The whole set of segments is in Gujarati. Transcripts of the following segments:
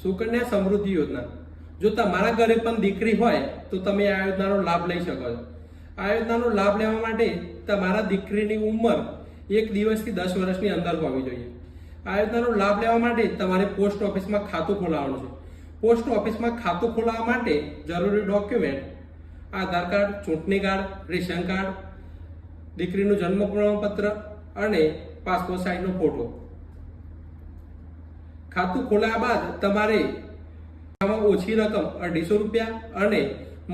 સુકન્યા સમૃદ્ધિ યોજના. જો તમારા ઘરે પણ દીકરી હોય તો તમે આ યોજનાનો લાભ લઈ શકો છો. આ યોજનાનો લાભ લેવા માટે તમારા દીકરીની ઉંમર 1 દિવસથી 10 વર્ષની અંદર હોવી જોઈએ. આ યોજનાનો લાભ લેવા માટે તમારે પોસ્ટ ઓફિસમાં ખાતું ખોલાવવાનું છે. પોસ્ટ ઓફિસમાં ખાતું ખોલાવવા માટે જરૂરી ડોક્યુમેન્ટ આધાર કાર્ડ, ચૂંટણી કાર્ડ, રેશન કાર્ડ, દીકરીનું જન્મ પ્રમાણપત્ર અને પાસપોર્ટ સાઇઝનો ફોટો. ખાતું ખોલાવ્યા બાદ તમારે ઓછી રકમ 250 રૂપિયા અને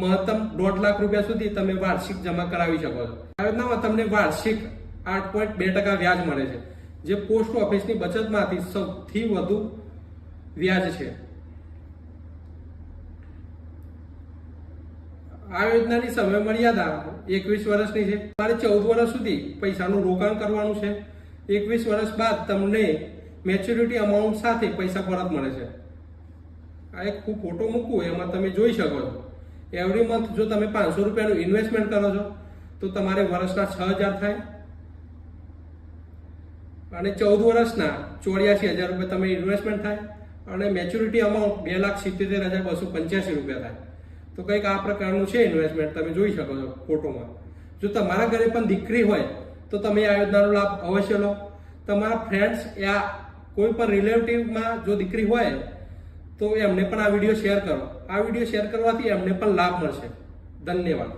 મહત્તમ 1.5 લાખ રૂપિયા સુધી તમે વાર્ષિક જમા કરાવી શકો છો. આ યોજનામાં તમને વાર્ષિક 8.2% વ્યાજ મળે છે, જે પોસ્ટ ઓફિસની બચતમાંથી સૌથી વધુ વ્યાજ છે. આ યોજનાની સમય મર્યાદા 21 વર્ષની છે. તમારે 14 વર્ષ સુધી પૈસાનું રોકાણ કરવાનું છે. 21 વર્ષ બાદ તમને મેચ્યોરિટી અમાઉન્ટ સાથે પૈસા પરત મળે છે. આ એક હું ફોટો મૂકું એમાં તમે જોઈ શકો છો. એવરી મંથ જો તમે 500 રૂપિયાનું ઇન્વેસ્ટમેન્ટ કરો છો તો તમારે વર્ષના 6000 થાય અને 14 વર્ષના 84,000 રૂપિયા તમે ઇન્વેસ્ટમેન્ટ થાય અને મેચ્યોરિટી અમાઉન્ટ 2,77,285 રૂપિયા થાય. તો કંઈક આ પ્રકારનું છે ઇન્વેસ્ટમેન્ટ, તમે જોઈ શકો છો ફોટોમાં. જો તમારા ઘરે પણ દીકરી હોય તો તમે આ યોજનાનો લાભ અવશ્ય લો. તમારા ફ્રેન્ડ્સ યા કોઈ પણ રિલેટિવમાં જો દીકરી હોય તો એમને પણ આ વિડીયો શેર કરો. આ વિડીયો શેર કરવાથી એમને પણ લાભ મળશે. ધન્યવાદ.